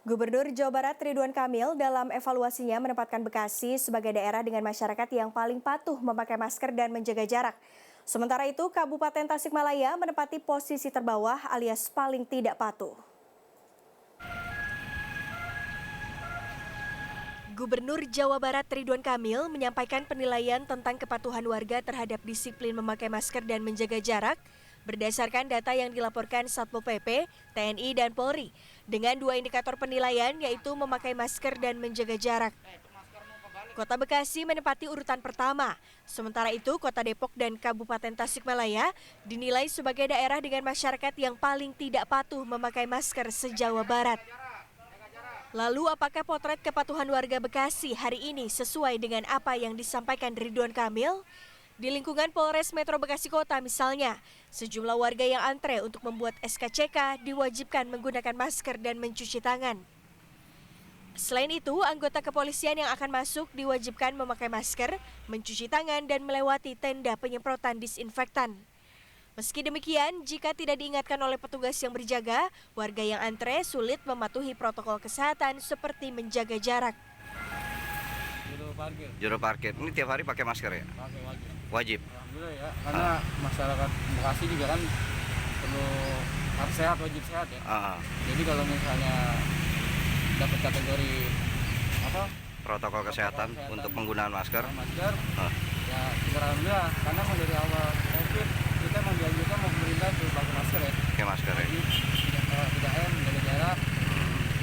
Gubernur Jawa Barat Ridwan Kamil dalam evaluasinya menempatkan Bekasi sebagai daerah dengan masyarakat yang paling patuh memakai masker dan menjaga jarak. Sementara itu, Kabupaten Tasikmalaya menempati posisi terbawah alias paling tidak patuh. Gubernur Jawa Barat Ridwan Kamil menyampaikan penilaian tentang kepatuhan warga terhadap disiplin memakai masker dan menjaga jarak berdasarkan data yang dilaporkan Satpol PP, TNI, dan Polri dengan dua indikator penilaian yaitu memakai masker dan menjaga jarak. Kota Bekasi menempati urutan pertama, sementara itu Kota Depok dan Kabupaten Tasikmalaya dinilai sebagai daerah dengan masyarakat yang paling tidak patuh memakai masker se-Jawa Barat. Lalu apakah potret kepatuhan warga Bekasi hari ini sesuai dengan apa yang disampaikan Ridwan Kamil? Di lingkungan Polres Metro Bekasi Kota misalnya, sejumlah warga yang antre untuk membuat SKCK diwajibkan menggunakan masker dan mencuci tangan. Selain itu, anggota kepolisian yang akan masuk diwajibkan memakai masker, mencuci tangan, dan melewati tenda penyemprotan disinfektan. Meski demikian, jika tidak diingatkan oleh petugas yang berjaga, warga yang antre sulit mematuhi protokol kesehatan seperti menjaga jarak. Juru parkir. Ini tiap hari pakai masker ya? Pakai wajib. Wajib? Alhamdulillah ya, karena masyarakat Bekasi juga kan perlu harus sehat, wajib sehat ya. Jadi kalau misalnya dapat kategori protokol kesehatan untuk penggunaan masker. Ya kita alhamdulillah, karena dari awal COVID kita emang dianjurkan mau pemerintah tuh pakai masker ya. Pakai masker ya? Jadi 3M, jaga jarak,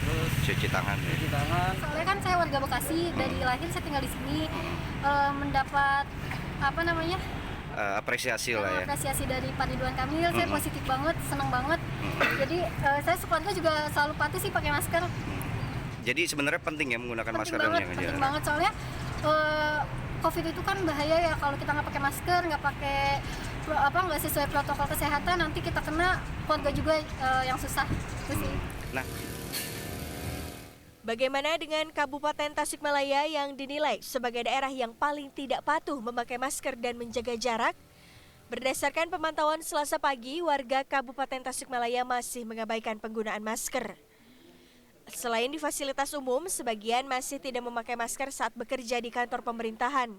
terus cuci tangan. Cuci tangan. Soalnya kan saya warga Bekasi, dari lahir saya tinggal di sini, mendapat apresiasi lah ya. Apresiasi dari Pak Ridwan Kamil, saya positif banget, senang banget. Jadi saya sekeluarga juga selalu patuh sih pakai masker. Jadi sebenarnya penting ya menggunakan masker dan menjaga jarak. Penting banget soalnya COVID itu kan bahaya ya kalau kita nggak pakai masker, nggak sesuai protokol kesehatan, nanti kita kena, keluarga juga yang susah itu sih. Bagaimana dengan Kabupaten Tasikmalaya yang dinilai sebagai daerah yang paling tidak patuh memakai masker dan menjaga jarak? Berdasarkan pemantauan Selasa pagi, warga Kabupaten Tasikmalaya masih mengabaikan penggunaan masker. Selain di fasilitas umum, sebagian masih tidak memakai masker saat bekerja di kantor pemerintahan.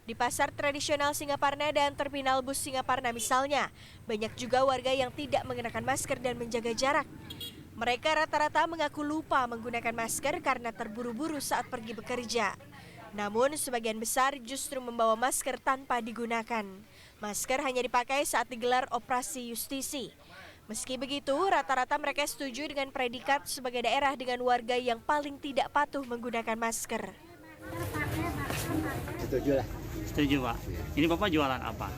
Di pasar tradisional Singaparna dan terminal bus Singaparna misalnya, banyak juga warga yang tidak mengenakan masker dan menjaga jarak. Mereka rata-rata mengaku lupa menggunakan masker karena terburu-buru saat pergi bekerja. Namun sebagian besar justru membawa masker tanpa digunakan. Masker hanya dipakai saat digelar operasi justisi. Meski begitu, rata-rata mereka setuju dengan predikat sebagai daerah dengan warga yang paling tidak patuh menggunakan masker. Setuju lah. Setuju Pak. Ini Bapak jualan apa?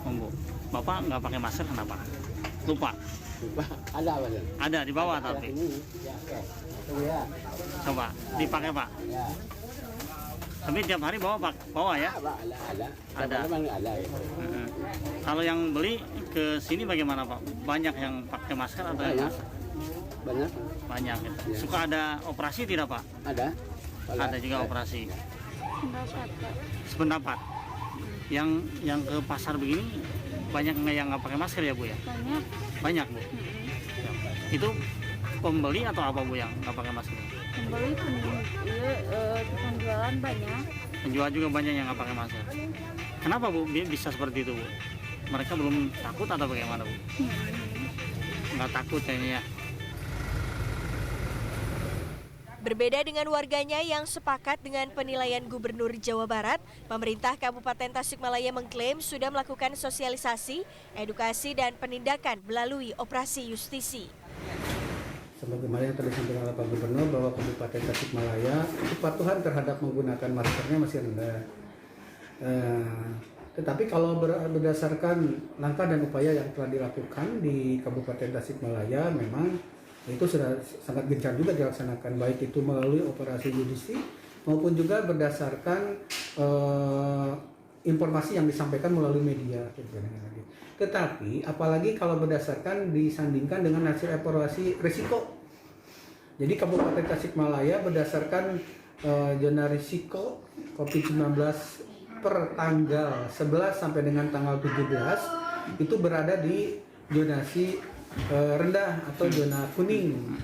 Bumbu. Bapak nggak pakai masker kenapa? Lupa. Ada Pak. Ada di bawah ada tapi. Ini. Ya, oke. Ya. Coba dipakai Pak. Ya. Tapi tiap hari bawa ya? Ada. Memang ada ya. Kalau yang beli ke sini bagaimana Pak? Banyak yang pakai masker atau yang masker? Banyak. Banyak. Ya. Ya. Suka ada operasi tidak Pak? Ada. Ada juga operasi. Sependapat. Yang ke pasar begini banyak yang nggak pakai masker ya Bu ya? Banyak Bu. Itu pembeli atau apa Bu yang nggak pakai masker? Pembeli, penjualan banyak. Penjual juga banyak yang nggak pakai masker. Kenapa Bu bisa seperti itu Bu? Mereka belum takut atau bagaimana Bu? Nggak takut kayaknya ya. Berbeda dengan warganya yang sepakat dengan penilaian Gubernur Jawa Barat, pemerintah Kabupaten Tasikmalaya mengklaim sudah melakukan sosialisasi, edukasi, dan penindakan melalui operasi justisi. Sebagaimana yang tadi disampaikan oleh Pak Gubernur bahwa Kabupaten Tasikmalaya kepatuhan terhadap menggunakan maskernya masih rendah. Tetapi kalau berdasarkan langkah dan upaya yang telah dilakukan di Kabupaten Tasikmalaya, memang itu sudah sangat gencar juga dilaksanakan, baik itu melalui operasi justisi maupun juga berdasarkan informasi yang disampaikan melalui media. Tetapi apalagi kalau berdasarkan disandingkan dengan hasil evaluasi risiko. Jadi Kabupaten Tasikmalaya berdasarkan zona risiko COVID-19 per tanggal 11 sampai dengan tanggal 17 itu berada di zonasi rendah atau zona kuning.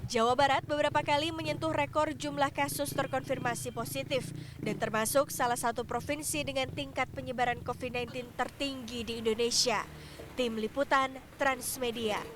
Jawa Barat beberapa kali menyentuh rekor jumlah kasus terkonfirmasi positif dan termasuk salah satu provinsi dengan tingkat penyebaran COVID-19 tertinggi di Indonesia. Tim Liputan Transmedia.